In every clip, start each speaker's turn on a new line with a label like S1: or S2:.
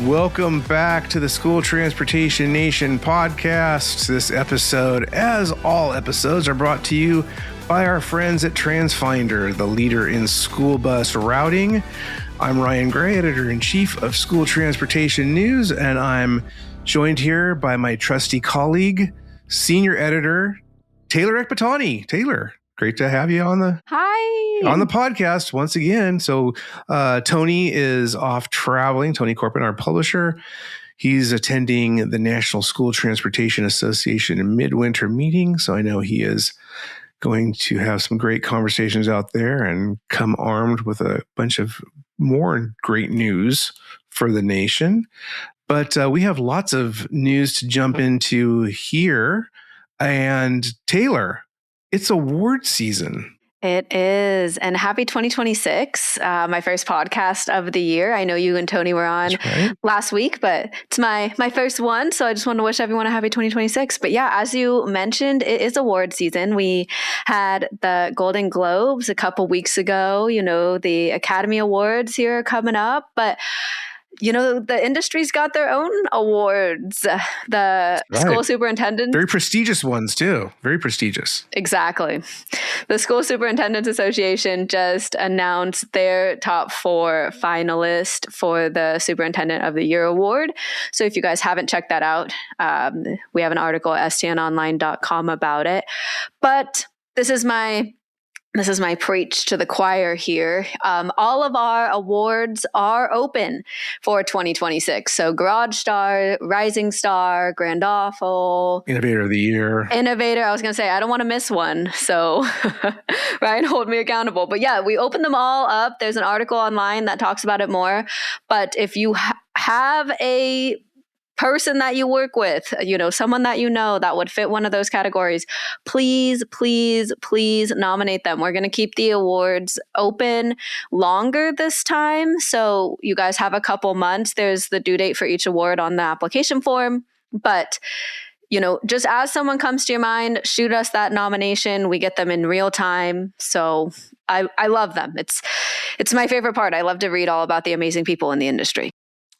S1: Welcome back to the School Transportation Nation podcast. This episode, as all episodes, are brought to you by our friends at TransFinder, the leader in school bus routing. I'm Ryan Gray, editor-in-chief of School Transportation News, and I'm joined here by my trusty colleague, senior editor, Taylor Ekbatani. Taylor, great to have you on the podcast once again. So Tony is off traveling. Tony Corpin, our publisher. He's attending the National School Transportation Association midwinter meeting. So I know he is going to have some great conversations out there and come armed with a bunch of more great news for the nation. But we have lots of news to jump into here. And Taylor, it's award season.
S2: It is. And happy 2026, my first podcast of the year. I know you and Tony were on last week, but it's my first one. So I just want to wish everyone a happy 2026. But yeah, as you mentioned, it is award season. We had the Golden Globes a couple weeks ago. You know, the Academy Awards here are coming up. But you know, the industry's got their own awards. The school superintendent.
S1: Very prestigious ones, too. Very prestigious.
S2: Exactly. The School Superintendents Association just announced their top 4 finalists for the Superintendent of the Year award. So if you guys haven't checked that out, we have an article at stnonline.com about it. But this is my preach to the choir here. All of our awards are open for 2026. So Garage Star, Rising Star, Grand Awful.
S1: Innovator of the Year.
S2: I was going to say, I don't want to miss one. So Ryan, hold me accountable. But yeah, we opened them all up. There's an article online that talks about it more. But if you have a person that you work with, you know, someone that you know that would fit one of those categories, please nominate them. We're going to keep the awards open longer this time. So you guys have a couple months. There's the due date for each award on the application form. But, you know, just as someone comes to your mind, shoot us that nomination. We get them in real time. So I love them. It's my favorite part. I love to read all about the amazing people in the industry.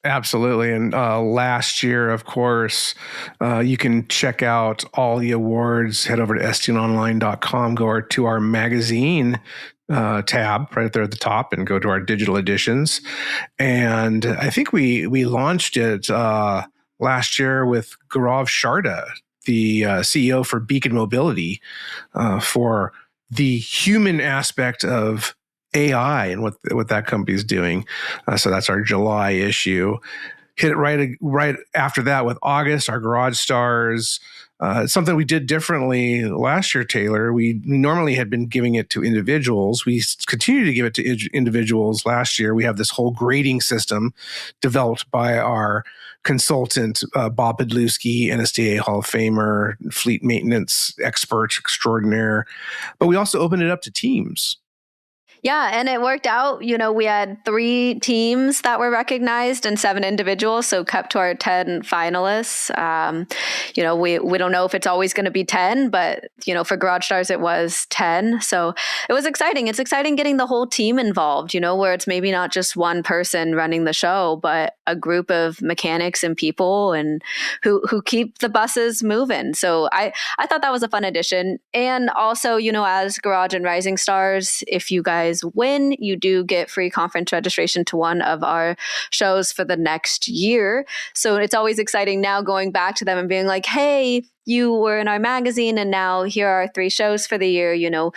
S1: Absolutely. And last year, of course, you can check out all the awards. Head over to stnonline.com, go to our magazine tab right there at the top and go to our digital editions. And I think we launched it last year with Gaurav Sharda, the CEO for Beacon Mobility, for the human aspect of AI and what that company is doing. So that's our July issue. Hit it right after that with August, our Garage Stars. Something we did differently last year, Taylor. We normally had been giving it to individuals. We continue to give it to individuals last year. We have this whole grading system developed by our consultant, Bob Podlewski, NSDA Hall of Famer, fleet maintenance expert extraordinaire. But we also opened it up to teams.
S2: Yeah, and it worked out. You know, we had 3 teams that were recognized and 7 individuals, so kept to our 10 finalists. You know, we don't know if it's always going to be 10, but, you know, for Garage Stars, it was 10. So it was exciting. It's exciting getting the whole team involved, you know, where it's maybe not just one person running the show, but a group of mechanics and people and who keep the buses moving. So I thought that was a fun addition. And also, you know, as Garage and Rising Stars, if you guys win, you do get free conference registration to one of our shows for the next year. So it's always exciting now going back to them and being like, hey, you were in our magazine and now here are 3 shows for the year. You know,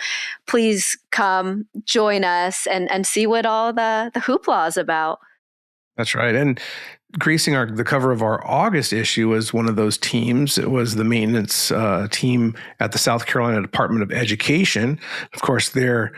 S2: please come join us and see what all the hoopla is about.
S1: That's right. And gracing the cover of our August issue was one of those teams. It was the maintenance team at the South Carolina Department of Education. Of course, they're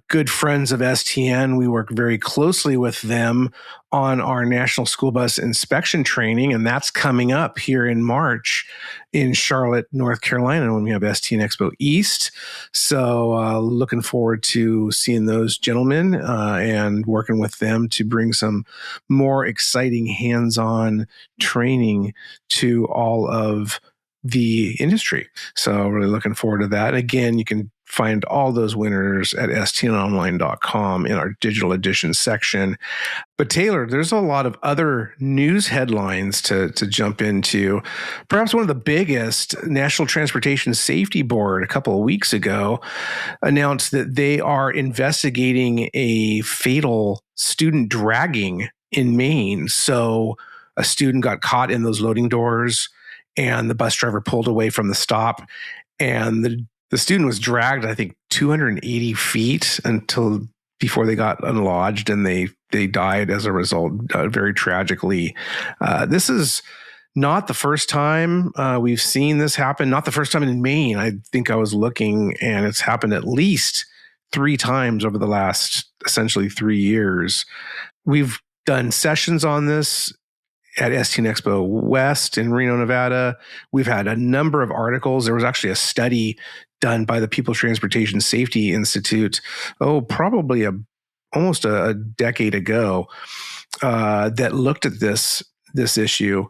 S1: good friends of STN. We work very closely with them on our National School Bus Inspection Training, and that's coming up here in March in Charlotte, North Carolina, when we have STN EXPO East. So looking forward to seeing those gentlemen and working with them to bring some more exciting hands-on training to all of the industry. So really looking forward to that. Again, you can find all those winners at stnonline.com in our digital edition section. But Taylor, there's a lot of other news headlines to jump into. Perhaps one of the biggest, National Transportation Safety Board a couple of weeks ago announced that they are investigating a fatal student dragging in Maine. So a student got caught in those loading doors and the bus driver pulled away from the stop, and the student was dragged, I think, 280 feet until before they got unlodged, and they died as a result, very tragically. This is not the first time we've seen this happen, not the first time in Maine. I think I was looking, and it's happened at least 3 times over the last essentially 3 years. We've done sessions on this at STN EXPO West in Reno, Nevada. We've had a number of articles. There was actually a study done by the Pupil Transportation Safety Institute, probably almost a decade ago, that looked at this issue.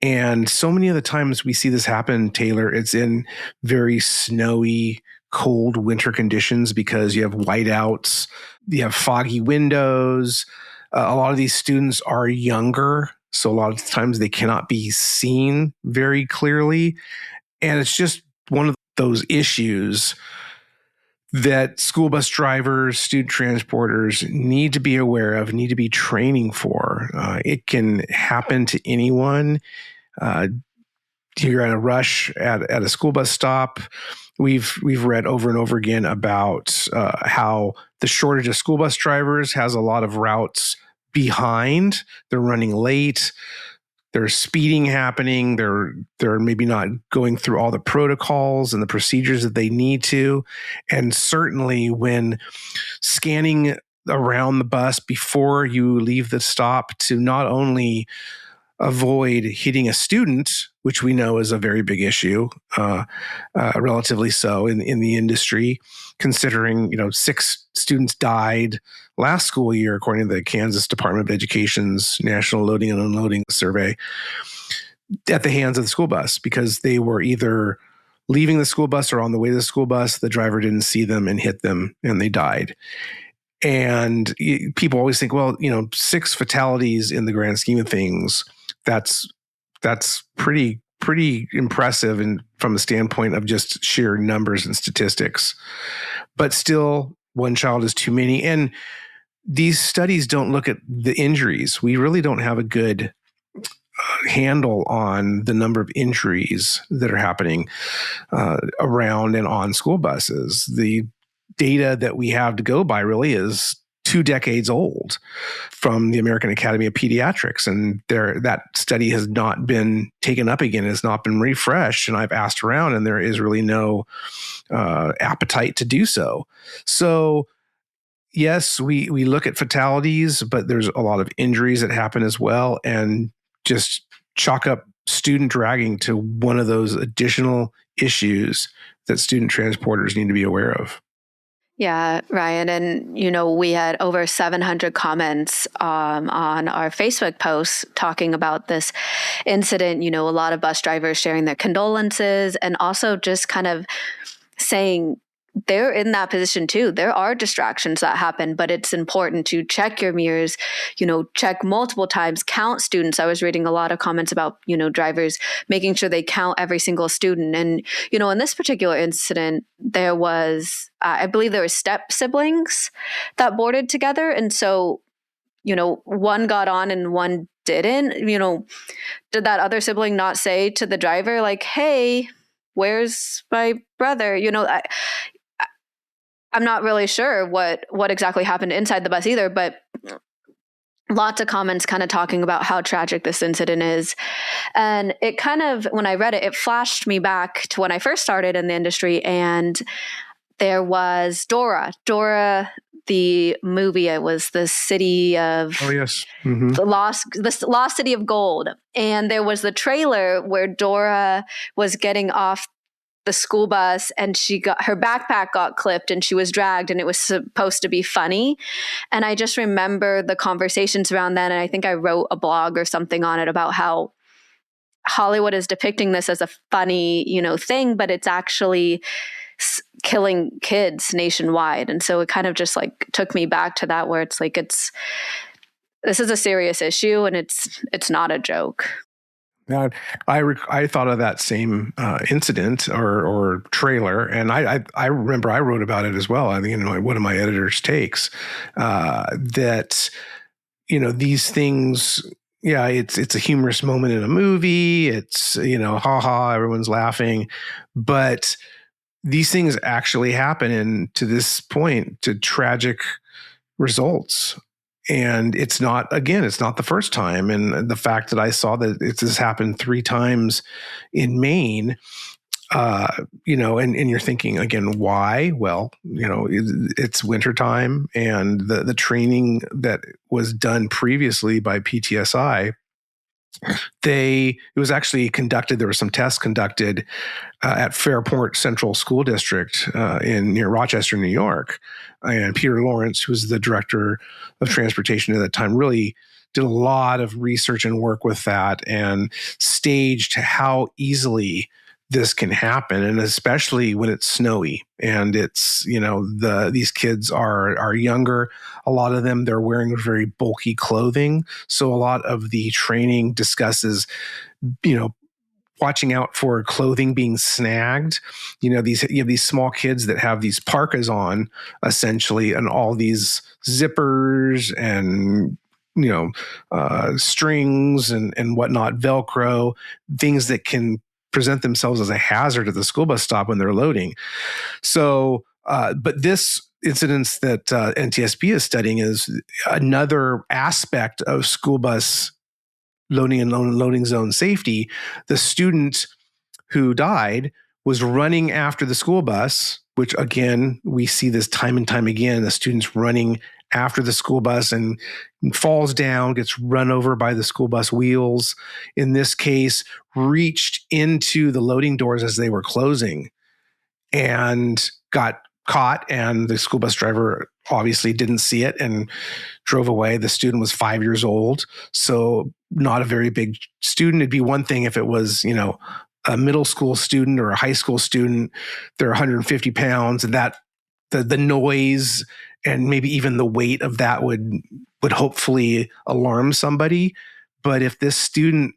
S1: And so many of the times we see this happen, Taylor, it's in very snowy, cold winter conditions because you have whiteouts, you have foggy windows. A lot of these students are younger, so a lot of times they cannot be seen very clearly. And it's just one of those issues that school bus drivers, student transporters need to be aware of, need to be training for. It can happen to anyone. You're at a rush at a school bus stop. We've read over and over again about how the shortage of school bus drivers has a lot of routes behind. They're running late. There's speeding happening. They're maybe not going through all the protocols and the procedures that they need to. And certainly when scanning around the bus before you leave the stop to not only avoid hitting a student, which we know is a very big issue, relatively so in the industry, considering 6 students died last school year, according to the Kansas Department of Education's National Loading and Unloading Survey, at the hands of the school bus because they were either leaving the school bus or on the way to the school bus. The driver didn't see them and hit them, and they died. And people always think, well, 6 fatalities in the grand scheme of things, that's pretty impressive and from the standpoint of just sheer numbers and statistics. But still, 1 child is too many. And these studies don't look at the injuries. We really don't have a good handle on the number of injuries that are happening around and on school buses. The data that we have to go by really is 2 decades old from the American Academy of Pediatrics. And that study has not been taken up again, has not been refreshed. And I've asked around, and there is really no appetite to do so. So yes, we look at fatalities, but there's a lot of injuries that happen as well. And just chalk up student dragging to one of those additional issues that student transporters need to be aware of.
S2: Yeah, Ryan. And, we had over 700 comments on our Facebook posts talking about this incident. A lot of bus drivers sharing their condolences and also just kind of saying they're in that position too. There are distractions that happen, but it's important to check your mirrors, check multiple times, count students. I was reading a lot of comments about, drivers making sure they count every single student. And, in this particular incident, there was, I believe there were step siblings that boarded together. And so, one got on and one didn't. Did that other sibling not say to the driver, like, hey, where's my brother? I'm not really sure what exactly happened inside the bus either, but lots of comments kind of talking about how tragic this incident is. And it kind of, when I read it, it flashed me back to when I first started in the industry, and there was Dora, the movie. It was the city of the lost city of gold. And there was the trailer where Dora was getting off the school bus and her backpack got clipped and she was dragged, and it was supposed to be funny. And I just remember the conversations around that. And I think I wrote a blog or something on it about how Hollywood is depicting this as a funny, thing, but it's actually killing kids nationwide. And so it kind of just like took me back to that, where it's like, this is a serious issue, and it's not a joke.
S1: Yeah, I thought of that same incident or trailer, and I remember I wrote about it as well. I think in one of my editor's takes that these things. Yeah, it's a humorous moment in a movie. It's ha, everyone's laughing, but these things actually happen, and to this point, to tragic results. And it's not the first time. And the fact that I saw that this happened 3 times in Maine, and you're thinking again, why? Well, it's wintertime, and the training that was done previously by PTSI, it was actually conducted. There were some tests conducted at Fairport Central School District near Rochester, New York. And Peter Lawrence, who was the director of transportation at that time, really did a lot of research and work with that and staged how easily this can happen, and especially when it's snowy and it's these kids are younger. A lot of them, they're wearing very bulky clothing, so a lot of the training discusses watching out for clothing being snagged. You have these small kids that have these parkas on, essentially, and all these zippers and strings and whatnot, Velcro, things that can present themselves as a hazard at the school bus stop when they're loading. So, but this incidents that NTSB is studying is another aspect of school bus loading and loading zone safety. The student who died was running after the school bus, which again, we see this time and time again, the students running after the school bus and falls down, gets run over by the school bus wheels. In this case, reached into the loading doors as they were closing and got caught, and the school bus driver obviously didn't see it and drove away. The student was 5 years old, so not a very big student. It'd be one thing if it was, a middle school student or a high school student. They're 150 pounds, and that the noise and maybe even the weight of that would hopefully alarm somebody. But if this student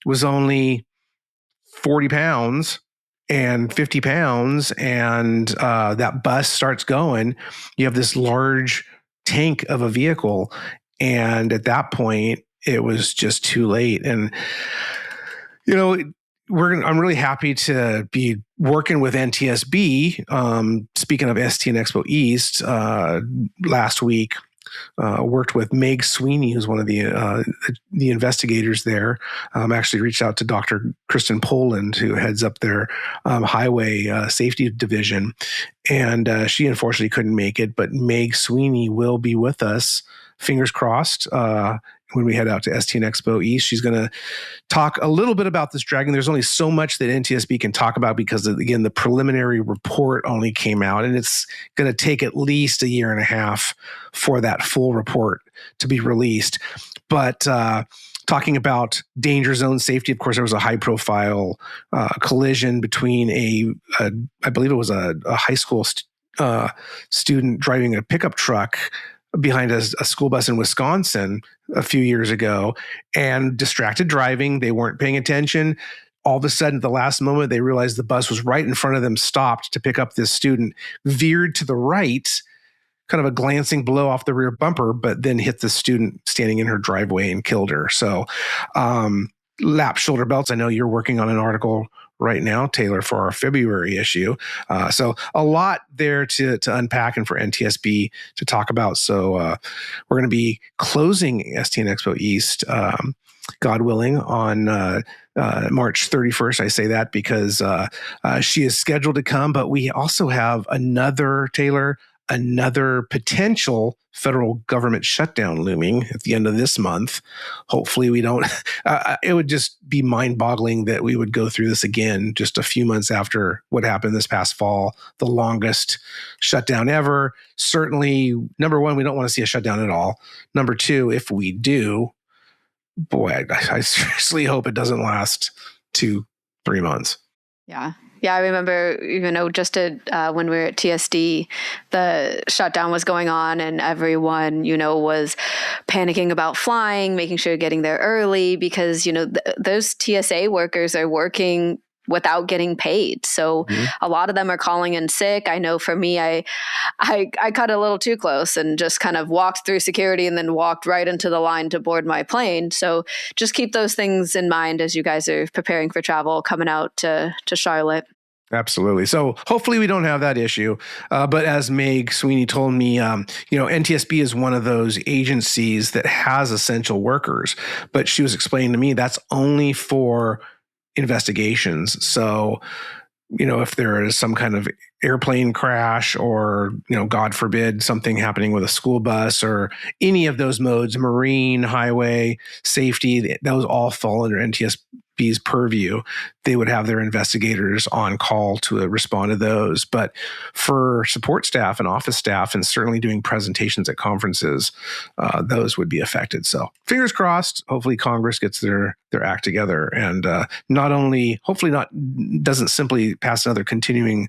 S1: was only 40 pounds and 50 pounds and that bus starts going, you have this large tank of a vehicle. And at that point, it was just too late. And, I'm really happy to be working with NTSB. Speaking of STN EXPO East, last week, worked with Meg Sweeney, who's one of the investigators there. Actually reached out to Dr. Kristen Poland, who heads up their highway safety division. And she unfortunately couldn't make it, but Meg Sweeney will be with us, fingers crossed, when we head out to STN EXPO East. She's going to talk a little bit about this dragging. There's only so much that NTSB can talk about because, again, the preliminary report only came out, and it's going to take at least 1.5 years for that full report to be released. But talking about danger zone safety, of course, there was a high-profile collision between I believe it was a high school student driving a pickup truck behind a school bus in Wisconsin a few years ago, and distracted driving. They weren't paying attention. All of a sudden, at the last moment, they realized the bus was right in front of them, stopped to pick up this student, veered to the right, kind of a glancing blow off the rear bumper, but then hit the student standing in her driveway and killed her. So lap shoulder belts. I know you're working on an article right now, Taylor, for our February issue. So a lot there to unpack and for NTSB to talk about. So we're going to be closing STN EXPO East, God willing, on March 31st. I say that because she is scheduled to come, but we also have another potential federal government shutdown looming at the end of this month. Hopefully we don't, it would just be mind-boggling that we would go through this again just a few months after what happened this past fall, the longest shutdown ever. Certainly, number one, we don't want to see a shutdown at all. Number two, if we do, boy, I seriously hope it doesn't last 2-3 months.
S2: Yeah. Yeah, I remember, just when we were at TSD, the shutdown was going on and everyone, was panicking about flying, making sure getting there early because, those TSA workers are working without getting paid. So a lot of them are calling in sick. I know for me, I cut a little too close and just kind of walked through security and then walked right into the line to board my plane. So just keep those things in mind as you guys are preparing for travel coming out to Charlotte.
S1: Absolutely. So hopefully we don't have that issue. But as Meg Sweeney told me, NTSB is one of those agencies that has essential workers. But she was explaining to me that's only for investigations. So, if there is some kind of airplane crash or, God forbid, something happening with a school bus or any of those modes, marine, highway, safety, those all fall under NTSB's purview. They would have their investigators on call to respond to those. But for support staff and office staff, and certainly doing presentations at conferences, those would be affected. So fingers crossed, hopefully Congress gets their act together and doesn't simply pass another continuing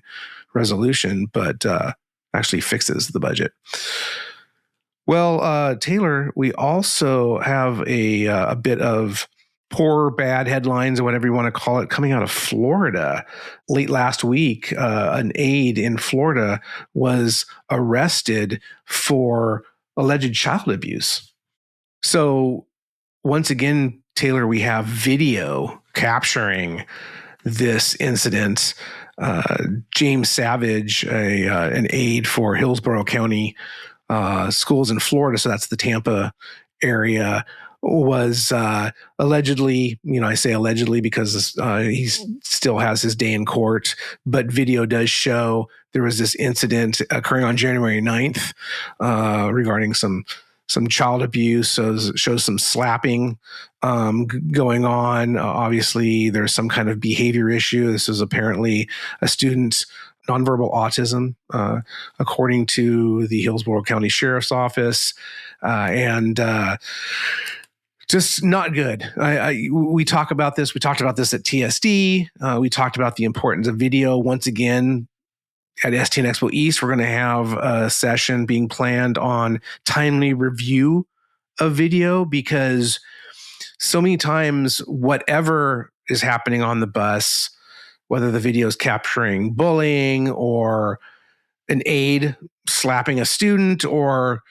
S1: resolution, but actually fixes the budget. Well, Taylor, we also have a bit of poor, bad headlines, or whatever you want to call it, coming out of Florida. Late last week, an aide in Florida was arrested for alleged child abuse. So once again, Taylor, we have video capturing this incident. James Savage, an aide for Hillsborough County schools in Florida, so that's the Tampa area, was allegedly, I say allegedly because he still has his day in court, but video does show there was this incident occurring on January 9th regarding some child abuse. So shows some slapping going on. Obviously, there's some kind of behavior issue. This is apparently a student's nonverbal autism, according to the Hillsborough County Sheriff's Office, and just not good. We talk about this. We talked about this at TSD. We talked about the importance of video. Once again, at STN EXPO East, we're going to have a session being planned on timely review of video, because so many times whatever is happening on the bus, whether the video is capturing bullying or an aide slapping a student or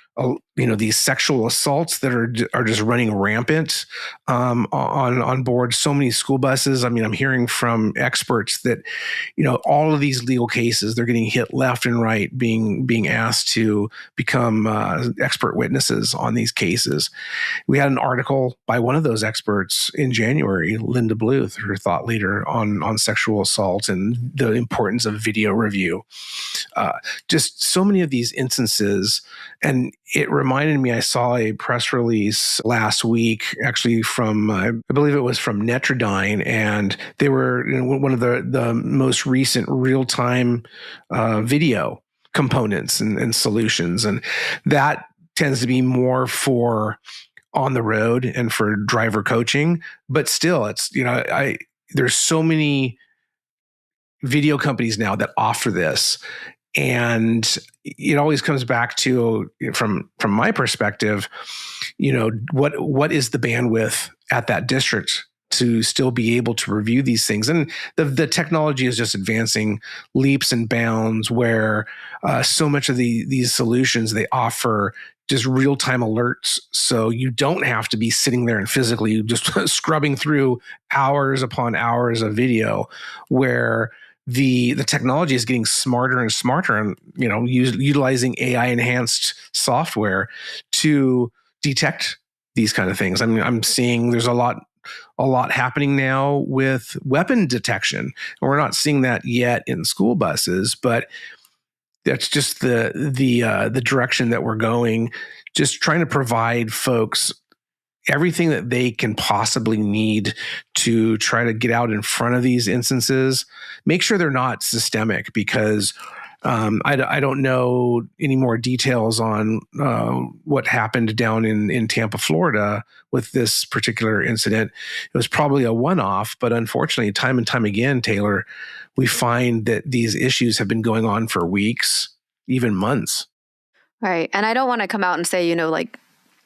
S1: these sexual assaults that are just running rampant on board so many school buses. I mean, I'm hearing from experts that all of these legal cases, they're getting hit left and right, being asked to become expert witnesses on these cases. We had an article by one of those experts in January, Linda Bluth, her thought leader on sexual assault and the importance of video review. Just so many of these instances. And it reminded me, I saw a press release last week, actually from, I believe it was from Netrodyne, and they were one of the most recent real-time video components and solutions. And that tends to be more for on the road and for driver coaching. But still, it's, there's so many video companies now that offer this. And it always comes back to, from my perspective, what is the bandwidth at that district to still be able to review these things? And the technology is just advancing leaps and bounds, where so much of these solutions, they offer just real-time alerts. So you don't have to be sitting there and physically just scrubbing through hours upon hours of video, where the technology is getting smarter and smarter, and utilizing AI enhanced software to detect these kind of things. I mean, I'm seeing there's a lot happening now with weapon detection, and we're not seeing that yet in school buses, but that's just the direction that we're going. Just trying to provide folks everything that they can possibly need to try to get out in front of these instances. Make sure they're not systemic, because I don't know any more details on what happened down in Tampa, Florida with this particular incident. It was probably a one-off, but unfortunately, time and time again, Taylor, we find that these issues have been going on for weeks, even months.
S2: Right. And I don't want to come out and say, like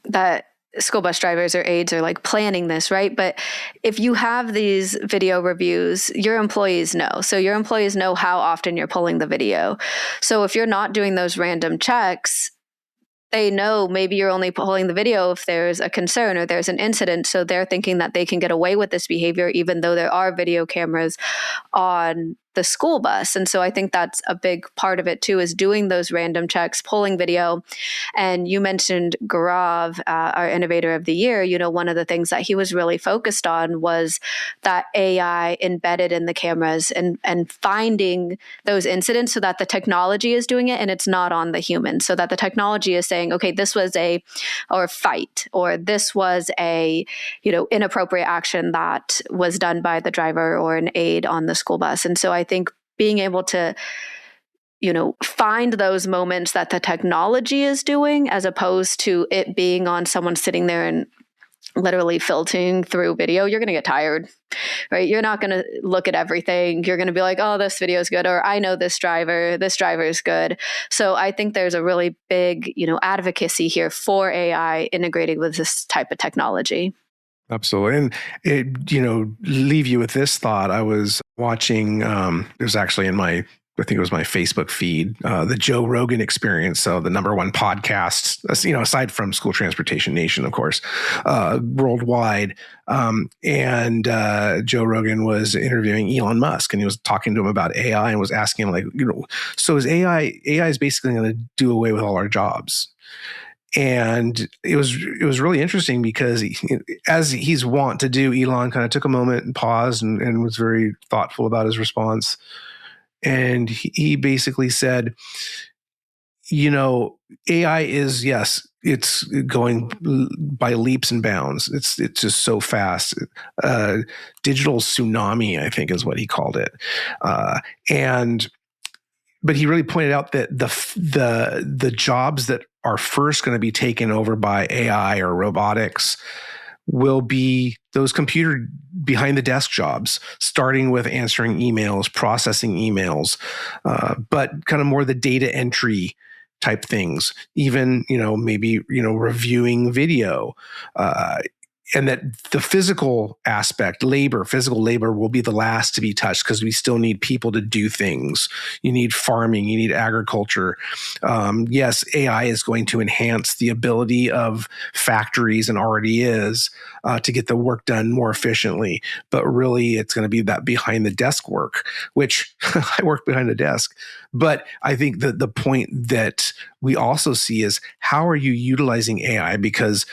S2: that school bus drivers or aides are like planning this, right? But if you have these video reviews, your employees know. So your employees know how often you're pulling the video. So if you're not doing those random checks, they know maybe you're only pulling the video if there's a concern or there's an incident. So they're thinking that they can get away with this behavior, even though there are video cameras on the school bus. And so I think that's a big part of it too, is doing those random checks, pulling video. And you mentioned Gaurav, our innovator of the year. One of the things that he was really focused on was that AI embedded in the cameras and finding those incidents so that the technology is doing it and it's not on the human. So that the technology is saying, okay, this was a fight, or this was a, inappropriate action that was done by the driver or an aide on the school bus. And so I think being able to, find those moments that the technology is doing, as opposed to it being on someone sitting there and literally filtering through video, you're going to get tired, right? You're not going to look at everything. You're going to be like, oh, this video is good, or I know this driver is good. So I think there's a really big, advocacy here for AI integrating with this type of technology.
S1: Absolutely. And leave you with this thought. I was watching, it was actually I think it was my Facebook feed, the Joe Rogan Experience. So the #1 podcast, aside from School Transportation Nation, of course, worldwide. And Joe Rogan was interviewing Elon Musk, and he was talking to him about AI and was asking him, so is AI is basically going to do away with all our jobs? And it was really interesting because as he's wont to do, Elon kind of took a moment and paused and was very thoughtful about his response. And he basically said, AI is, yes, it's going by leaps and bounds. It's just so fast. Digital tsunami, I think, is what he called it. But he really pointed out that the jobs that are first going to be taken over by AI or robotics will be those computer behind the desk jobs, starting with answering emails, processing emails, but kind of more the data entry type things, even, maybe, reviewing video, and that the physical labor will be the last to be touched because we still need people to do things. You need farming, you need agriculture. Yes, AI is going to enhance the ability of factories, and already is, to get the work done more efficiently. But really, it's going to be that behind the desk work, which I work behind the desk. But I think that the point that we also see is, how are you utilizing AI? Because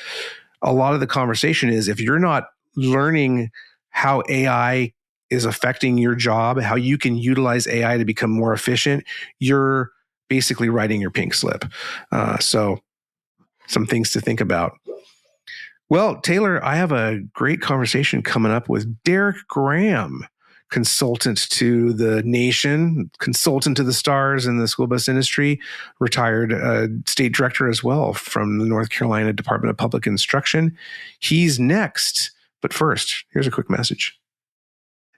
S1: a lot of the conversation is, if you're not learning how AI is affecting your job, how you can utilize AI to become more efficient, you're basically writing your pink slip. So some things to think about. Well, Taylor, I have a great conversation coming up with Derek Graham, consultant to the nation, consultant to the stars in the school bus industry, retired state director as well from the North Carolina Department of Public Instruction. He's next. But first, here's a quick message.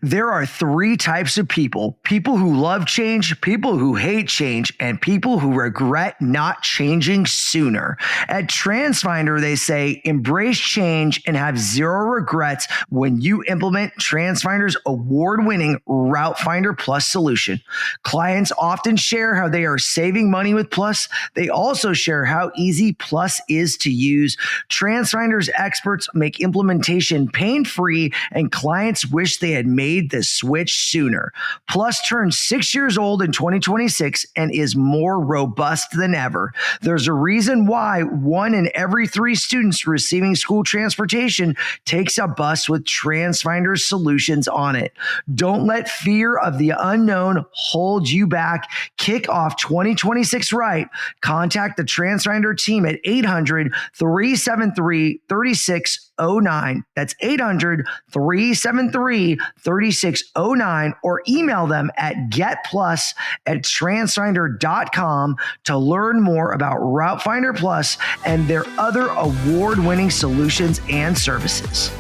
S3: There are 3 types of people: people who love change, people who hate change, and people who regret not changing sooner. At TransFinder, they say, embrace change and have 0 regrets when you implement TransFinder's award-winning Route Finder Plus solution. Clients often share how they are saving money with Plus. They also share how easy Plus is to use. TransFinder's experts make implementation pain-free, and clients wish they had made the switch sooner. Plus turns 6 years old in 2026 and is more robust than ever. There's a reason why 1 in every 3 students receiving school transportation takes a bus with TransFinder's solutions on it. Don't let fear of the unknown hold you back. Kick off 2026 right. Contact the TransFinder team at 800-373-3609. That's 800-373-3609. 3609 or email them at getplus@transfinder.com to learn more about Route Finder Plus and their other award-winning solutions and services.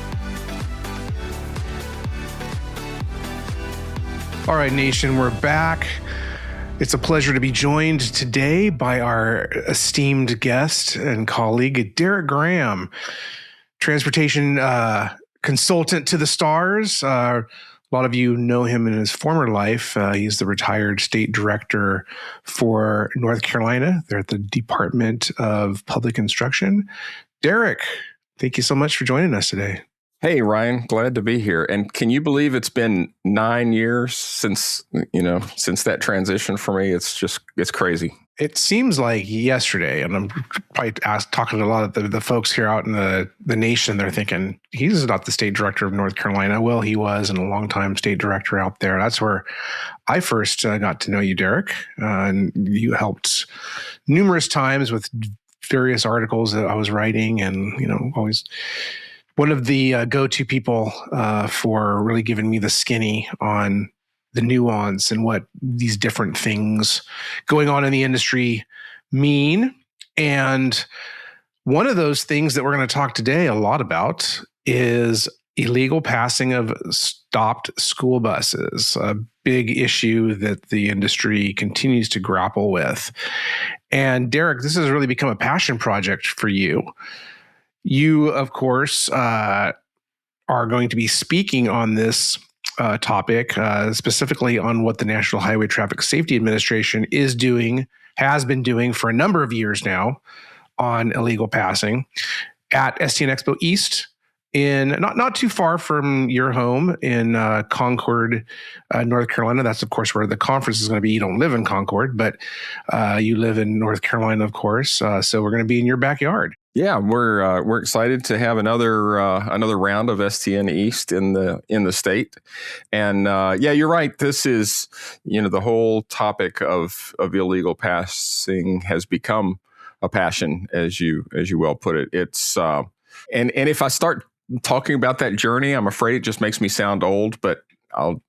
S1: All right, Nation, we're back. It's a pleasure to be joined today by our esteemed guest and colleague, Derek Graham, transportation consultant to the stars. A lot of you know him in his former life. He's the retired state director for North Carolina. They're at the Department of Public Instruction. Derek, thank you so much for joining us today.
S4: Hey, Ryan, glad to be here. And can you believe it's been 9 years since that transition for me? It's crazy.
S1: It seems like yesterday, and I'm probably talking to a lot of the folks here out in the nation. They're thinking, he's not the state director of North Carolina. Well, he was, and a longtime state director out there. That's where I first got to know you, Derek. And you helped numerous times with various articles that I was writing, and always one of the go-to people for really giving me the skinny on the nuance and what these different things going on in the industry mean. And one of those things that we're going to talk today a lot about is illegal passing of stopped school buses, a big issue that the industry continues to grapple with. And Derek, this has really become a passion project for you. You, of course, are going to be speaking on this topic, specifically on what the National Highway Traffic Safety Administration has been doing for a number of years now on illegal passing at STN EXPO East in not too far from your home in Concord, North Carolina. That's, of course, where the conference is going to be. You don't live in Concord, but you live in North Carolina, of course. So we're going to be in your backyard.
S4: Yeah, we're excited to have another round of STN East in the state, and yeah, you're right. This is the whole topic of illegal passing has become a passion, as you well put it. It's and if I start talking about that journey, I'm afraid it just makes me sound old, but I'll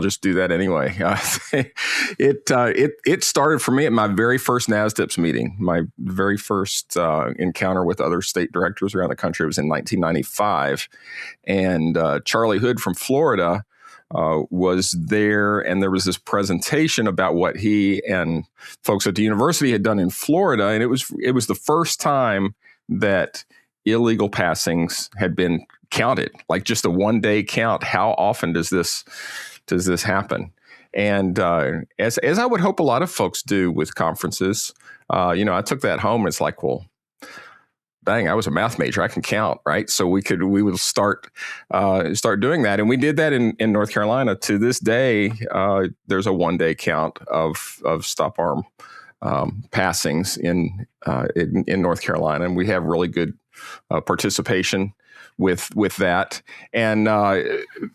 S4: just do that anyway. It started for me at my very first NASDPTS meeting, my very first encounter with other state directors around the country. It was in 1995. And Charlie Hood from Florida was there. And there was this presentation about what he and folks at the university had done in Florida. And it was the first time that illegal passings had been counted, like just a one-day count. How often does this happen? And as I would hope a lot of folks do with conferences, I took that home and it's like, well, dang, I was a math major. I can count, right? So we would start doing that. And we did that in North Carolina. To this day, there's a one-day count of stop arm passings in North Carolina. And we have really good participation with that, and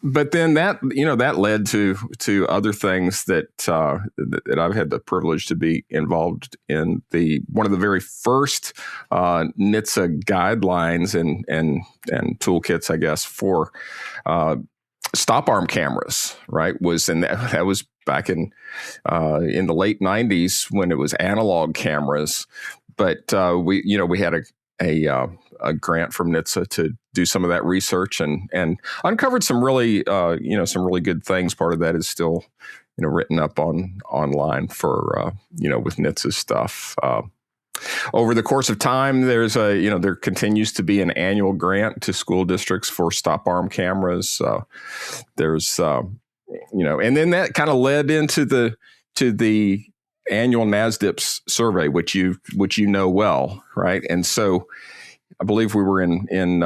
S4: but then that led to other things that I've had the privilege to be involved in. One of the very first NHTSA guidelines and toolkits, I guess, for stop arm cameras, right? That was back in the late 90s when it was analog cameras, but we had a grant from NHTSA to do some of that research and uncovered some really good things. Part of that is still written up online for with NHTSA stuff. Over the course of time, there continues to be an annual grant to school districts for stop arm cameras. There's and then that kind of led into the annual NASDPTS survey, which you know well, right? And so I believe we were in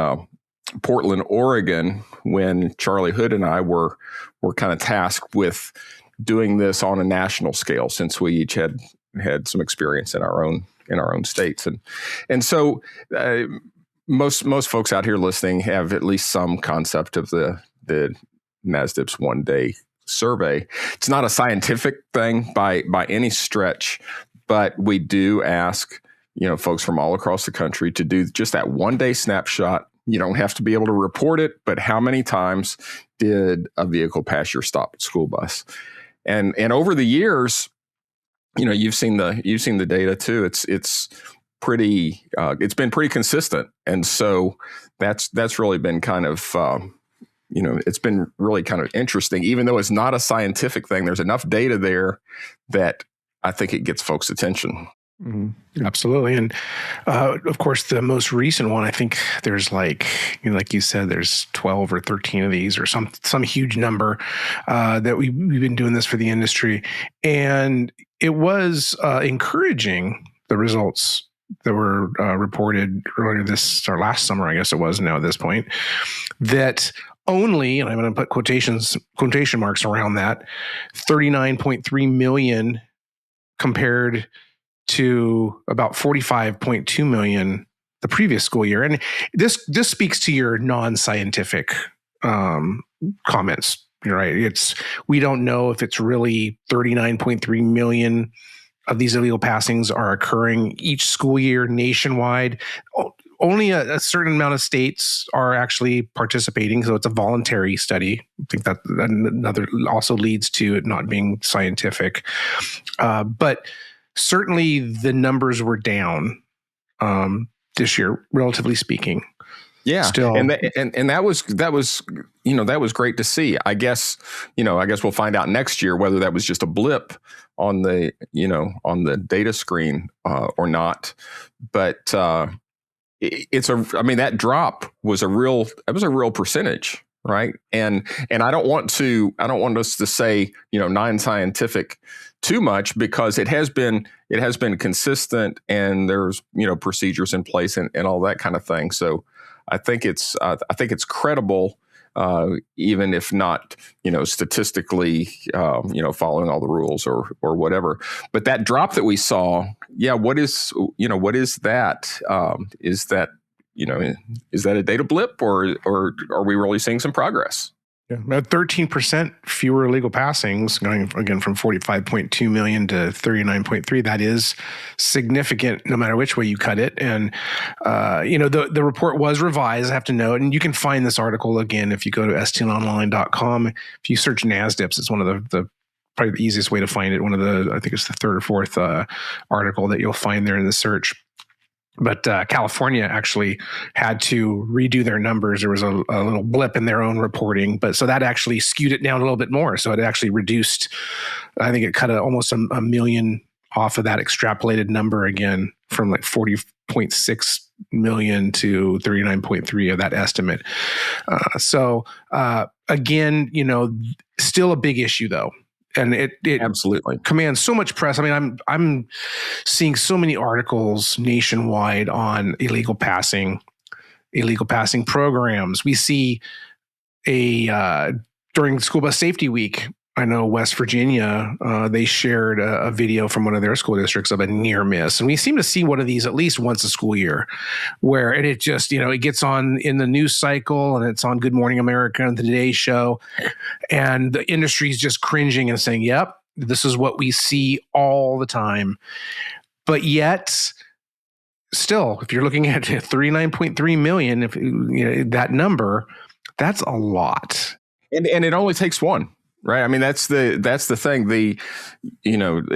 S4: Portland, Oregon, when Charlie Hood and I were kind of tasked with doing this on a national scale, since we each had some experience in our own states, and so most folks out here listening have at least some concept of the NASDPTS 1 day survey. It's not a scientific thing by any stretch, but we do ask folks from all across the country to do just that 1 day snapshot, You don't have to be able to report it, but how many times did a vehicle pass your stop school bus? And over the years, you've seen the data too. It's pretty. It's been pretty consistent, and so that's really been kind of. It's been really kind of interesting, even though it's not a scientific thing. There's enough data there that I think it gets folks' attention.
S1: Mm-hmm. Absolutely. And of course, the most recent one, I think there's like you said, there's 12 or 13 of these or some huge number that we've been doing this for the industry. And it was encouraging, the results that were reported earlier last summer, I guess it was now at this point, that only, and I'm going to put quotation marks around that, 39.3 million compared to about 45.2 million the previous school year. And this speaks to your non-scientific comments, right? We don't know if it's really 39.3 million of these illegal passings are occurring each school year nationwide. Only a certain amount of states are actually participating, so it's a voluntary study. I think that another also leads to it not being scientific. But certainly the numbers were down this year, relatively speaking.
S4: Yeah,
S1: still,
S4: and that was great to see. I guess we'll find out next year whether that was just a blip on the data screen or not. But that drop was a real percentage, right? And I don't want us to say non-scientific too much, because it has been consistent, and there's procedures in place and all that kind of thing. So I think it's credible, even if not statistically following all the rules or whatever. But that drop that we saw, what is that? Is that a data blip, or are we really seeing some progress?
S1: Yeah, about 13% fewer illegal passings, going again from 45.2 million to 39.3. That is significant, no matter which way you cut it. And the report was revised, I have to note, and you can find this article again if you go to stnonline.com. If you search NASDPTS, it's one of the probably the easiest way to find it. I think it's the third or fourth article that you'll find there in the search. But California actually had to redo their numbers. There was a little blip in their own reporting, so that actually skewed it down a little bit more. So it actually reduced, I think it cut almost a million off of that extrapolated number again, from like 40.6 million to 39.3 of that estimate. Again, still a big issue though. And it
S4: absolutely
S1: commands so much press. I mean, I'm seeing so many articles nationwide on illegal passing programs. We see during School Bus Safety Week, I know West Virginia, they shared a video from one of their school districts of a near miss. And we seem to see one of these at least once a school year, where it just, it gets on in the news cycle, and it's on Good Morning America and the Today Show. And the industry is just cringing and saying, yep, this is what we see all the time. But yet, still, if you're looking at 39.3 million, that number, that's a lot.
S4: And it only takes one. Right. I mean, that's the thing.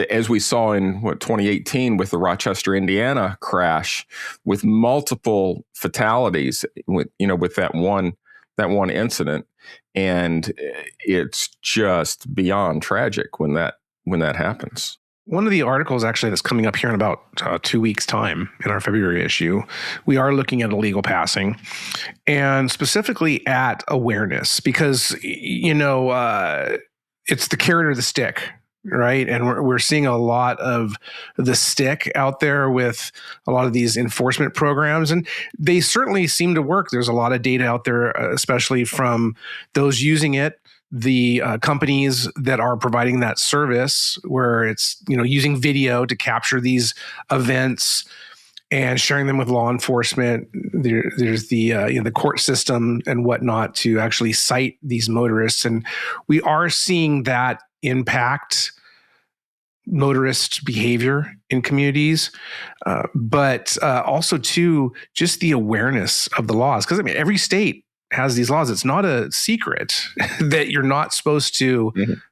S4: As we saw in 2018 with the Rochester, Indiana crash, with multiple fatalities, with that one incident, and it's just beyond tragic when that happens.
S1: One of the articles actually that's coming up here in about 2 weeks' time in our February issue, we are looking at illegal passing, and specifically at awareness, because, it's the carrot or the stick, right? And we're seeing a lot of the stick out there with a lot of these enforcement programs, and they certainly seem to work. There's a lot of data out there, especially from those using it, the companies that are providing that service, where it's using video to capture these events and sharing them with law enforcement. There's the court system and whatnot to actually cite these motorists, and we are seeing that impact motorist behavior in communities, but also too, just the awareness of the laws. Because I mean, every state has these laws. It's not a secret that you're not supposed to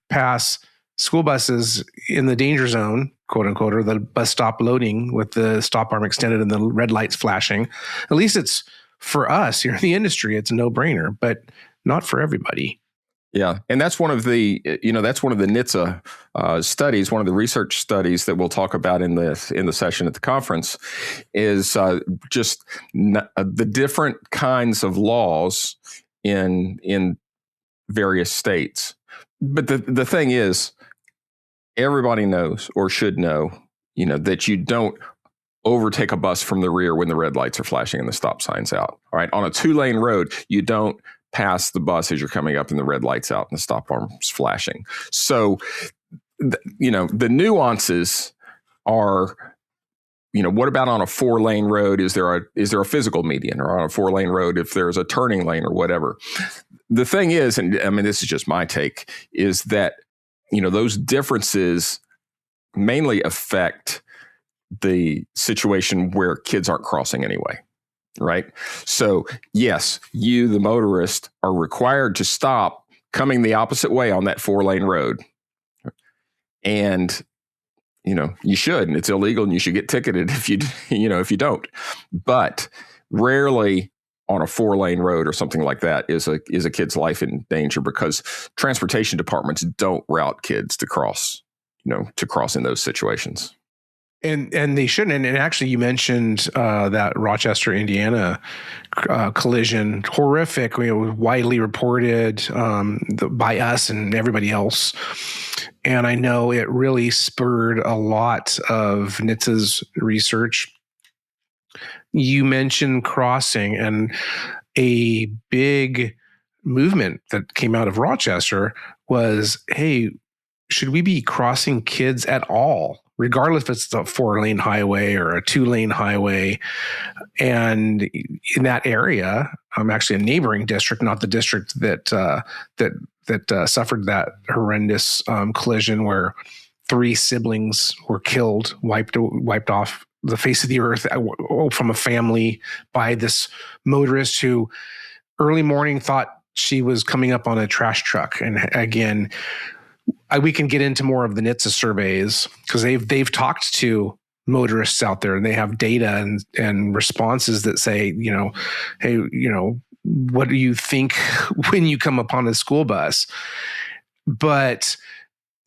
S1: pass school buses in the danger zone, quote unquote, or the bus stop loading with the stop arm extended and the red lights flashing. At least it's for us here in the industry, it's a no-brainer, but not for everybody.
S4: Yeah, and that's one of the NHTSA studies. One of the research studies that we'll talk about in the session at the conference is just the different kinds of laws in various states. But the thing is, everybody knows or should know, that you don't overtake a bus from the rear when the red lights are flashing and the stop sign's out. All right, on a 2-lane road, you don't pass the bus as you're coming up and the red light's out and the stop arm's flashing. So, the nuances are, what about on a 4-lane road? Is there a physical median, or on a 4-lane road if there's a turning lane or whatever? The thing is, and I mean, this is just my take, is that, those differences mainly affect the situation where kids aren't crossing anyway. Right. So, yes, you, the motorist, are required to stop coming the opposite way on that 4-lane road. And, you should, and it's illegal and you should get ticketed if you don't. But rarely on a 4-lane road or something like that is a kid's life in danger, because transportation departments don't route kids to cross in those situations.
S1: And they shouldn't. And actually, you mentioned that Rochester, Indiana collision, horrific. It was widely reported by us and everybody else. And I know it really spurred a lot of NHTSA's research. You mentioned crossing, and a big movement that came out of Rochester was, hey, should we be crossing kids at all, regardless if it's a 4-lane highway or a 2-lane highway? And in that area, actually a neighboring district, not the district that suffered that horrendous collision where 3 siblings were killed, wiped off the face of the earth from a family by this motorist who early morning thought she was coming up on a trash truck. And again, we can get into more of the NHTSA surveys, because they've talked to motorists out there and they have data and responses that say, hey, what do you think when you come upon a school bus? But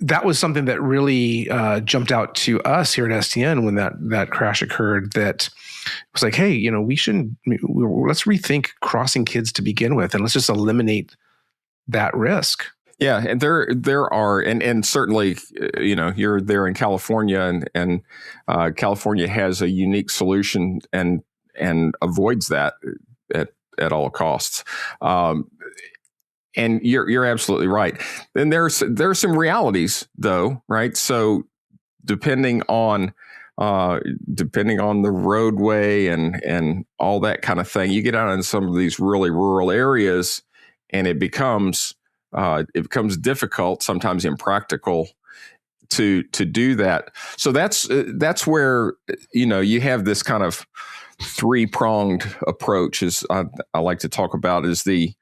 S1: that was something that really jumped out to us here at STN when that crash occurred. That was like, hey, let's rethink crossing kids to begin with, and let's just eliminate that risk.
S4: Yeah, and there are, and certainly, you're there in California, and California has a unique solution and avoids that at all costs. And you're absolutely right. And there's some realities though, right? So depending on the roadway and all that kind of thing, you get out in some of these really rural areas, and it becomes difficult, sometimes impractical, to do that. So that's where you have this kind of 3-pronged approach, as I like to talk about, is the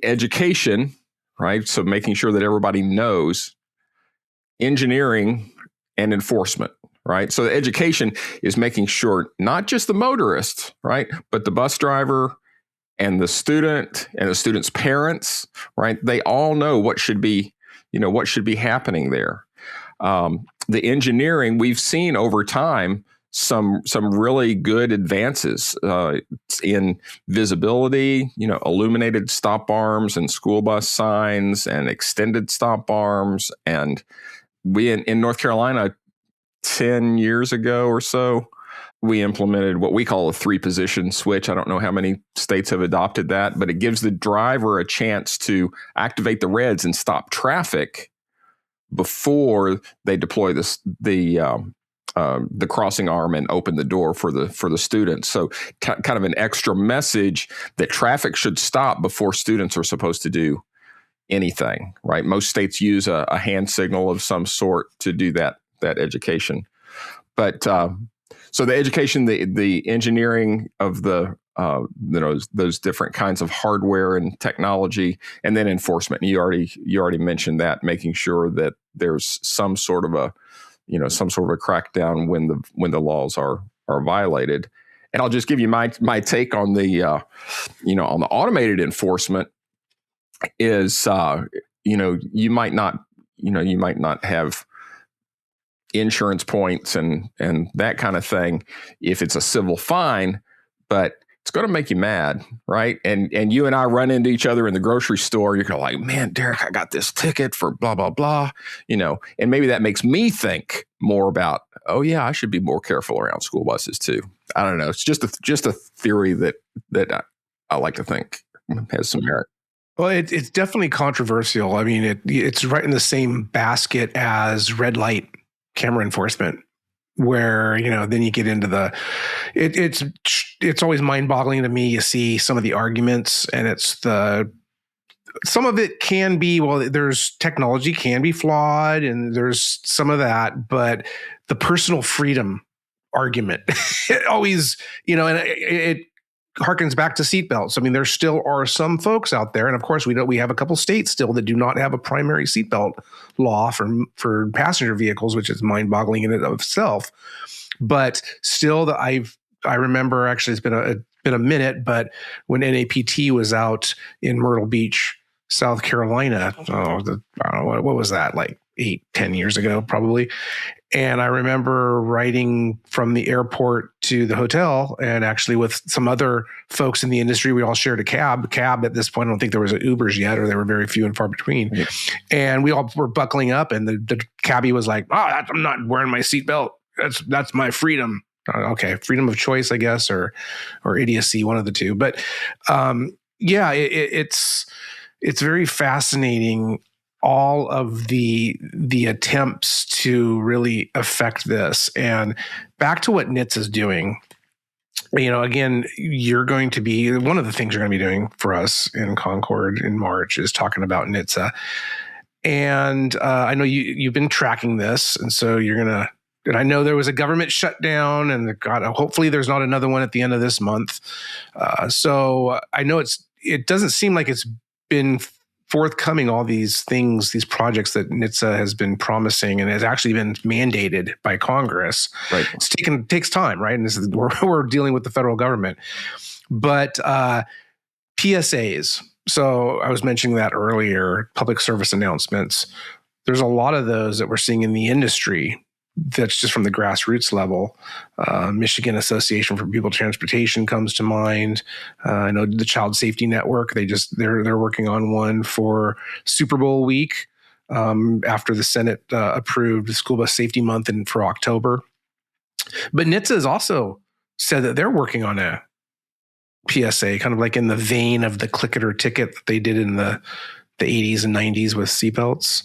S4: education, right? So making sure that everybody knows, engineering, and enforcement, right? So the education is making sure not just the motorist, right, but the bus driver and the student and the student's parents, right? They all know what should be happening there. The engineering, we've seen over time some really good advances in visibility, illuminated stop arms and school bus signs and extended stop arms. And we in North Carolina 10 years ago or so, we implemented what we call a 3-position switch. I don't know how many states have adopted that, but it gives the driver a chance to activate the reds and stop traffic before they deploy the crossing arm and open the door for the students. So kind of an extra message that traffic should stop before students are supposed to do anything, right? Most states use a hand signal of some sort to do that that education. But so the education, the engineering of the those different kinds of hardware and technology, and then enforcement. And you already mentioned that, making sure that there's some sort of a crackdown when the laws are violated. And I'll just give you my take on the on the automated enforcement is you might not have insurance points and that kind of thing if it's a civil fine, but it's going to make you mad, right? And you and I run into each other in the grocery store. You're going to like, man, Derek, I got this ticket for blah, blah, blah, and maybe that makes me think more about, oh yeah, I should be more careful around school buses too. I don't know. It's just a theory that I like to think has some merit.
S1: Well, it's definitely controversial. I mean, it's right in the same basket as red light camera enforcement, where then you get into it's always mind-boggling to me. You see some of the arguments, and some of it can be, well, there's technology can be flawed, and there's some of that, but the personal freedom argument, it always, and it harkens back to seatbelts. I mean, there still are some folks out there, and of course we have a couple states still that do not have a primary seatbelt law for passenger vehicles, which is mind-boggling in and of itself. But still, I remember, actually it's been a minute, but when NAPT was out in Myrtle Beach, South Carolina, I don't know, what was that, like 8-10 years ago probably. And I remember riding from the airport to the hotel, and actually with some other folks in the industry, we all shared a cab. At this point, I don't think there was Ubers yet, or they were very few and far between. Yeah. And we all were buckling up, and the cabbie was like, "Oh, I'm not wearing my seatbelt. That's my freedom." Okay, freedom of choice, I guess, or idiocy, one of the two. But yeah, it's very fascinating, all of the attempts to really affect this. And back to what NHTSA is doing, again, you're going to be, one of the things you're going to be doing for us in Concord in March is talking about NHTSA. And I know you've been tracking this, and so you're going to, and I know there was a government shutdown, and God, hopefully there's not another one at the end of this month. So I know it doesn't seem like it's been forthcoming, all these things, these projects that NHTSA has been promising and has actually been mandated by Congress. Right. It takes time, right? And we're dealing with the federal government. But PSAs, so I was mentioning that earlier, public service announcements. There's a lot of those that we're seeing in the industry. That's just from the grassroots level. Michigan Association for Pupil Transportation comes to mind. I know the Child Safety Network, they're working on one for Super Bowl week after the Senate approved the School Bus Safety Month for October. But NHTSA has also said that they're working on a PSA, kind of like in the vein of the click it or ticket that they did in the 80s and 90s with seatbelts.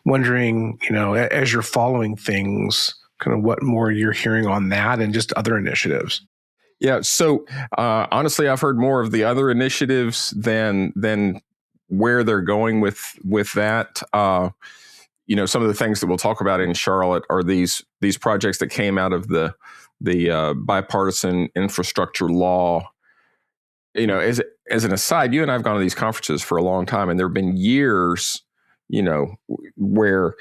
S1: Wondering, as you're following things, kind of what more you're hearing on that and just other initiatives.
S4: Yeah. So honestly, I've heard more of the other initiatives than where they're going with that. Some of the things that we'll talk about in Charlotte are these projects that came out of the bipartisan infrastructure law. As an aside, you and I have gone to these conferences for a long time, and there have been years where,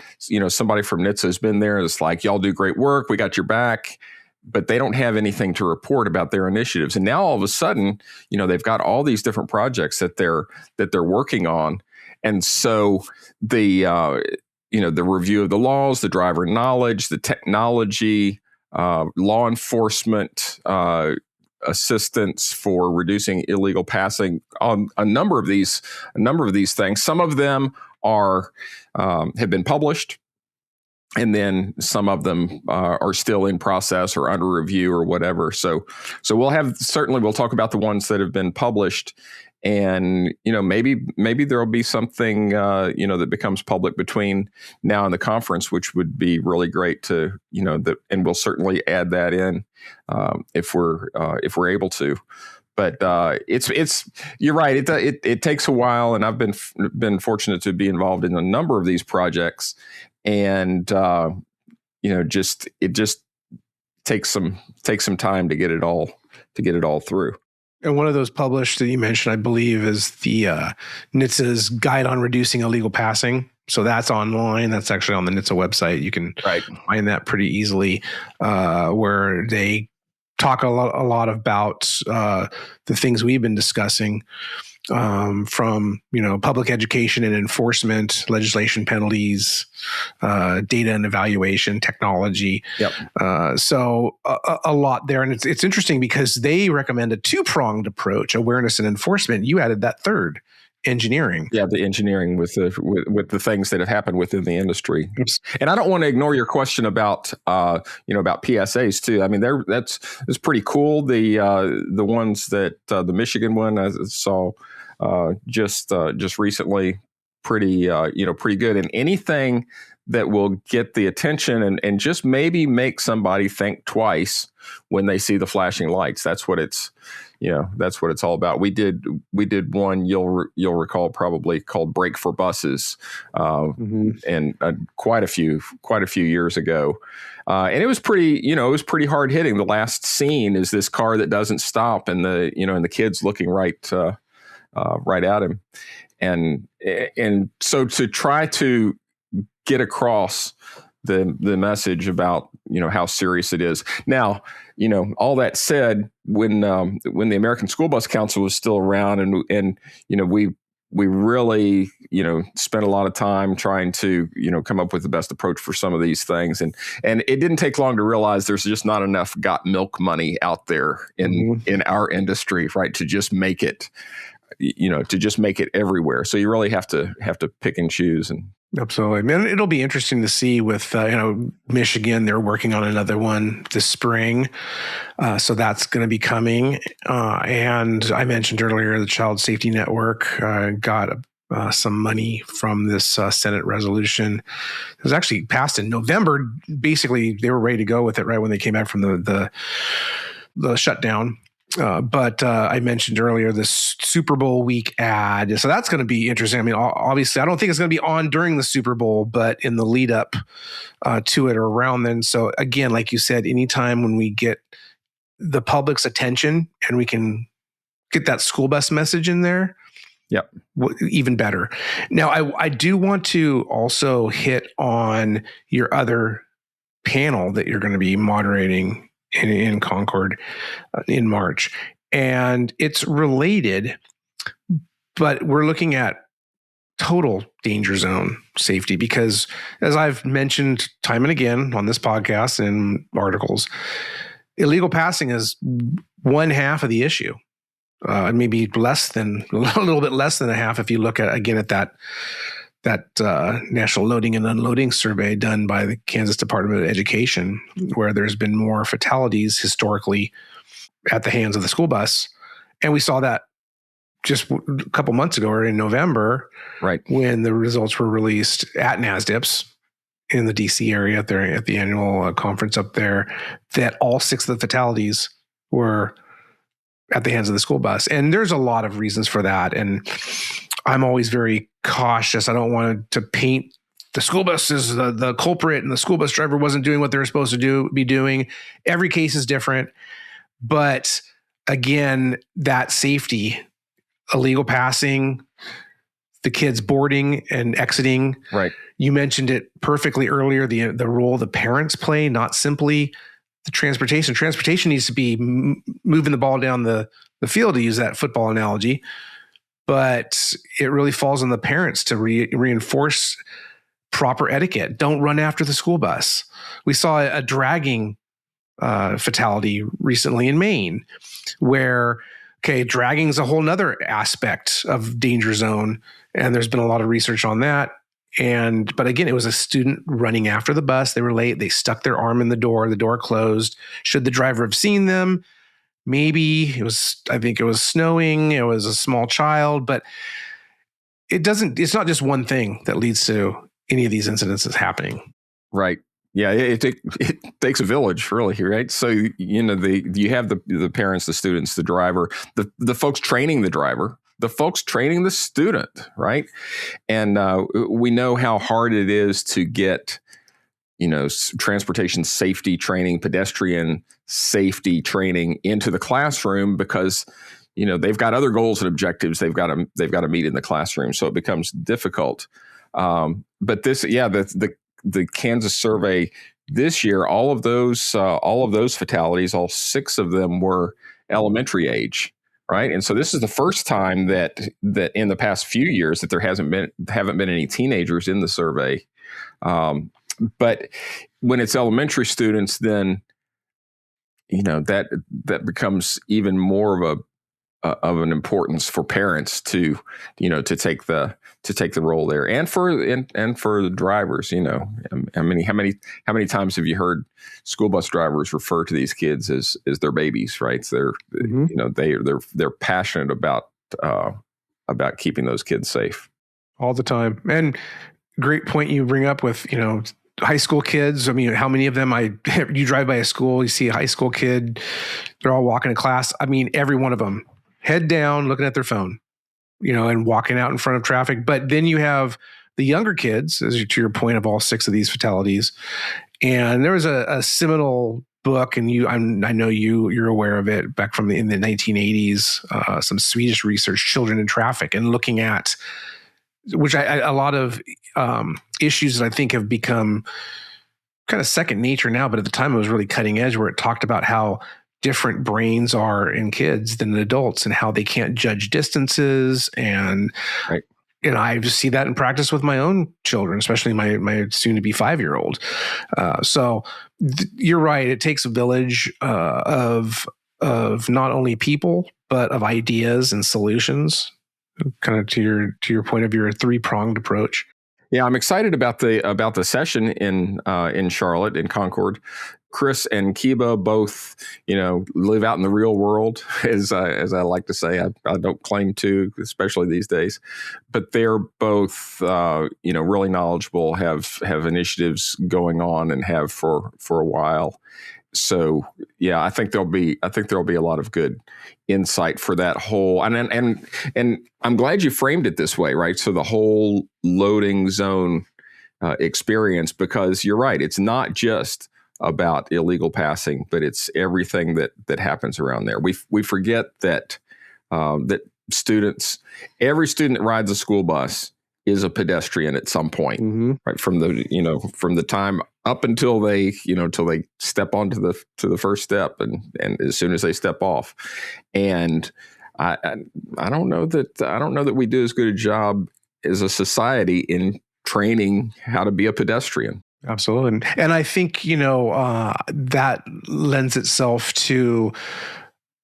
S4: somebody from NHTSA has been there. It's like, y'all do great work. We got your back, but they don't have anything to report about their initiatives. And now all of a sudden, they've got all these different projects that they're working on. And so the review of the laws, the driver knowledge, the technology, law enforcement, assistance for reducing illegal passing, a number of these things. Some of them have been published, and then some of them are still in process or under review or whatever. So we'll talk about the ones that have been published, and maybe there'll be something that becomes public between now and the conference, which would be really great to and we'll certainly add that in if we're able to. But it's you're right. It takes a while, and I've been fortunate to be involved in a number of these projects, and it just takes some time to get it all through.
S1: And one of those published that you mentioned, I believe, is the NHTSA's Guide on Reducing Illegal Passing. So that's online. That's actually on the NHTSA website. You can find that pretty easily, where they talk a lot about the things we've been discussing, from public education and enforcement, legislation, penalties, data and evaluation, technology. So a lot there, and it's interesting because they recommend a two-pronged approach: awareness and enforcement. You added that third, engineering.
S4: Yeah, the engineering with the things that have happened within the industry. Oops. And I don't want to ignore your question about about PSAs too. I mean, that's pretty cool. The ones that the Michigan one I saw just recently, pretty good. And anything that will get the attention and just maybe make somebody think twice when they see the flashing lights. That's what it's all about. We did one you'll recall probably called Brake for Buses, and quite a few years ago, and it was pretty hard hitting. The last scene is this car that doesn't stop, and the kid's looking right at him, and so to try to get across the message about how serious it is. Now, all that said, when the American School Bus Council was still around, and we really spent a lot of time trying to come up with the best approach for some of these things, and it didn't take long to realize there's just not enough got milk money out there in our industry, right, to just make it everywhere. So you really have to pick and choose. And
S1: absolutely, man. It'll be interesting to see with Michigan. They're working on another one this spring, so that's going to be coming. And I mentioned earlier the Child Safety Network got some money from this Senate resolution. It was actually passed in November. Basically, they were ready to go with it right when they came back from the shutdown. But I mentioned earlier this Super Bowl week ad. So that's going to be interesting. I mean, obviously, I don't think it's going to be on during the Super Bowl, but in the lead up to it or around then. So again, like you said, anytime when we get the public's attention and we can get that school bus message in there, even better. Now, I do want to also hit on your other panel that you're going to be moderating in Concord in March. And it's related, but we're looking at total danger zone safety because, as I've mentioned time and again on this podcast and articles, illegal passing is one half of the issue. Maybe a little bit less than a half if you look at, again, at that National Loading and Unloading Survey done by the Kansas Department of Education, where there's been more fatalities historically at the hands of the school bus. And we saw that just a couple months ago, or in November, right, when the results were released at NASDPTS in the DC area at the annual conference up there, that all 6 of the fatalities were at the hands of the school bus. And there's a lot of reasons for that. And I'm always very cautious. I don't want to paint the school bus as the culprit and the school bus driver wasn't doing what they were supposed to be doing. Every case is different. But again, that safety, illegal passing, the kids boarding and exiting. Right. You mentioned it perfectly earlier, the role the parents play, not simply the transportation. Transportation needs to be moving the ball down the field, to use that football analogy. But it really falls on the parents to reinforce proper etiquette. Don't run after the school bus. We saw a dragging fatality recently in Maine, where, dragging is a whole nother aspect of danger zone. And there's been a lot of research on that. But again, it was a student running after the bus. They were late. They stuck their arm in the door closed. Should the driver have seen them? Maybe. I think it was snowing. It was a small child, but it's not just one thing that leads to any of these incidences happening.
S4: Right. Yeah. It takes a village, really, right? So, you have the parents, the students, the driver, the folks training the driver, the folks training the student, right? And we know how hard it is to get, transportation safety training, pedestrian safety training into the classroom because, they've got other goals and objectives they've got to meet in the classroom. So it becomes difficult. But this, the Kansas survey this year, all of those fatalities, all 6 of them were elementary age, right? And so this is the first time that in the past few years that there haven't been any teenagers in the survey. But when it's elementary students, then that becomes even more of an importance for parents to take the role there, and for the drivers. How many times have you heard school bus drivers refer to these kids as their babies, right? So they're passionate about keeping those kids safe
S1: all the time. And great point you bring up with high school kids. I mean, how many of them you drive by a school, you see a high school kid, they're all walking to class. I mean, every one of them head down, looking at their phone, and walking out in front of traffic. But then you have the younger kids, to your point of all 6 of these fatalities. And there was a seminal book, and I know you're aware of it, back from in the 1980s, some Swedish research, Children in Traffic, and looking at which a lot of issues that I think have become kind of second nature now, but at the time it was really cutting edge, where it talked about how different brains are in kids than in adults and how they can't judge distances. And,
S4: right.
S1: I just see that in practice with my own children, especially my soon to be 5-year-old. So you're right. It takes a village of not only people, but of ideas and solutions, kind of to your point of your 3-pronged approach.
S4: Yeah, I'm excited about the session in Charlotte, in Concord. Chris and Kiba both, live out in the real world, as I like to say. I don't claim to, especially these days, but they're both, really knowledgeable, have initiatives going on, and have for a while. So yeah, I think there'll be a lot of good insight for that whole, and I'm glad you framed it this way, right? So the whole loading zone experience, because you're right, it's not just about illegal passing, but it's everything that happens around there. We forget that that every student that rides a school bus is a pedestrian at some point, right? From the time up until they step onto the first step, and as soon as they step off. And I don't know that we do as good a job as a society in training how to be a pedestrian.
S1: Absolutely. And I think, that lends itself to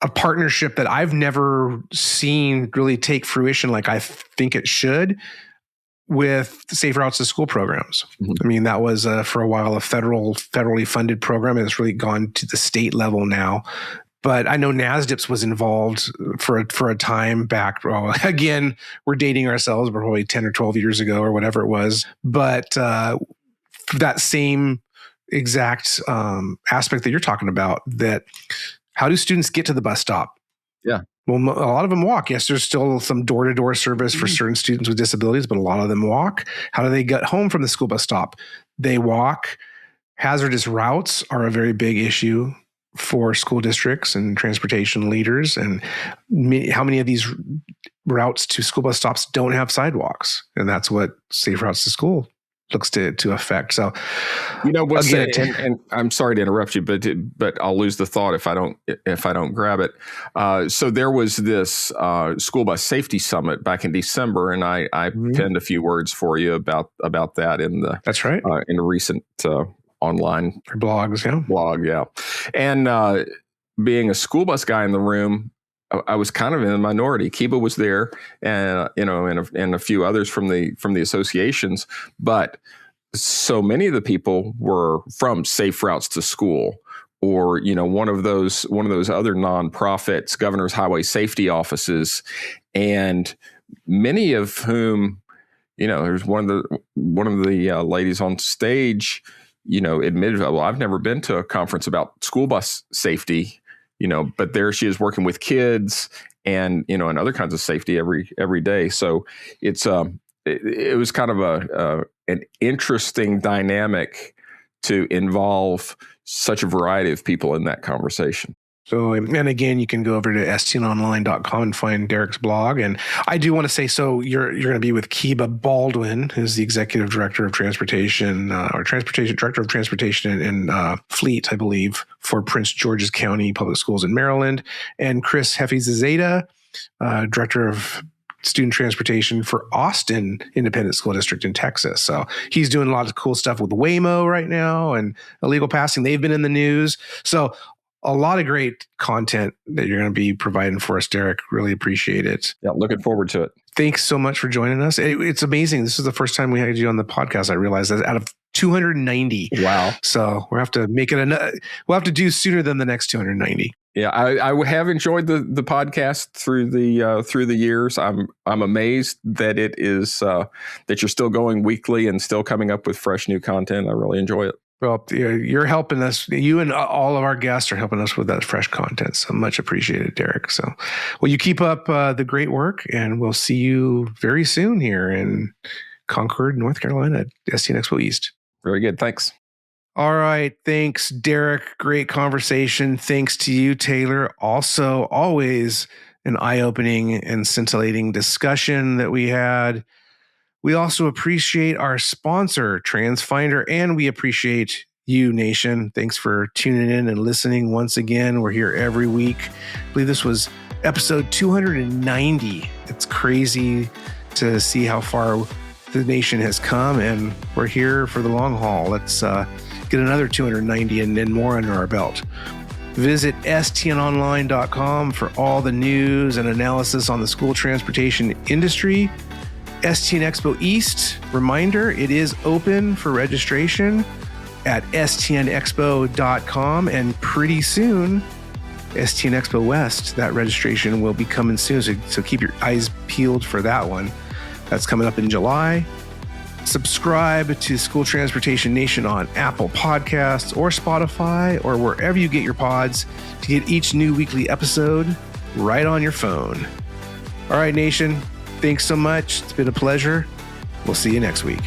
S1: a partnership that I've never seen really take fruition like I think it should, with the Safe Routes to School programs. Mm-hmm. I mean, that was for a while a federally funded program, and it's really gone to the state level now. But I know NASDPTS was involved for a time back. Well, again, we're dating ourselves, but probably 10 or 12 years ago or whatever it was. But that same exact aspect that you're talking about, that how do students get to the bus stop?
S4: Yeah.
S1: Well, a lot of them walk. Yes, there's still some door-to-door service for certain students with disabilities, but a lot of them walk. How do they get home from the school bus stop? They walk. Hazardous routes are a very big issue for school districts and transportation leaders. And how many of these routes to school bus stops don't have sidewalks? And that's what Safe Routes to School looks to affect. So,
S4: what's and I'm sorry to interrupt you, but I'll lose the thought if I don't grab it. So there was this school bus safety summit back in December, and I penned a few words for you about that in the
S1: that's right
S4: in a recent online
S1: blog,
S4: yeah. And being a school bus guy in the room, I was kind of in the minority. Kiba was there, and and a few others from the associations, but so many of the people were from Safe Routes to School, or one of those other nonprofits, Governor's Highway Safety Offices, and many of whom, there's one of the ladies on stage, admitted, well, I've never been to a conference about school bus safety. But there she is working with kids and and other kinds of safety every day. So it was kind of an interesting dynamic to involve such a variety of people in that conversation.
S1: So, and again, you can go over to STNonline.com and find Derek's blog. And I do want to say, so you're going to be with Kiba Baldwin, who's the Executive Director of Transportation, Director of Transportation and Fleet, I believe, for Prince George's County Public Schools in Maryland, and Chris Hefizazeta, Director of Student Transportation for Austin Independent School District in Texas. So he's doing a lot of cool stuff with Waymo right now and illegal passing. They've been in the news. So a lot of great content that you're going to be providing for us, Derek. Really appreciate it.
S4: Yeah, looking forward to it.
S1: Thanks so much for joining us. It's amazing. This is the first time we had you on the podcast. I realized that out of 290.
S4: Wow.
S1: So we'll have to make it we'll have to do sooner than the next 290.
S4: Yeah, I have enjoyed the podcast through the years. I'm amazed that it is that you're still going weekly and still coming up with fresh new content. I really enjoy it.
S1: Well, you're helping us. You and all of our guests are helping us with that fresh content. So much appreciated, Derek. So, well, you keep up the great work, and we'll see you very soon here in Concord, North Carolina at STN EXPO East.
S4: Very good. Thanks.
S1: All right. Thanks, Derek. Great conversation. Thanks to you, Taylor. Also, always an eye-opening and scintillating discussion that we had. We also appreciate our sponsor, TransFinder, and we appreciate you, Nation. Thanks for tuning in and listening once again. We're here every week. I believe this was episode 290. It's crazy to see how far the nation has come, and we're here for the long haul. Let's get another 290 and then more under our belt. Visit stnonline.com for all the news and analysis on the school transportation industry. STN EXPO East, reminder, it is open for registration at stnexpo.com, and pretty soon, STN EXPO West, that registration will be coming soon, so keep your eyes peeled for that one. That's coming up in July. Subscribe to School Transportation Nation on Apple Podcasts or Spotify or wherever you get your pods to get each new weekly episode right on your phone. All right, Nation. Thanks so much. It's been a pleasure. We'll see you next week.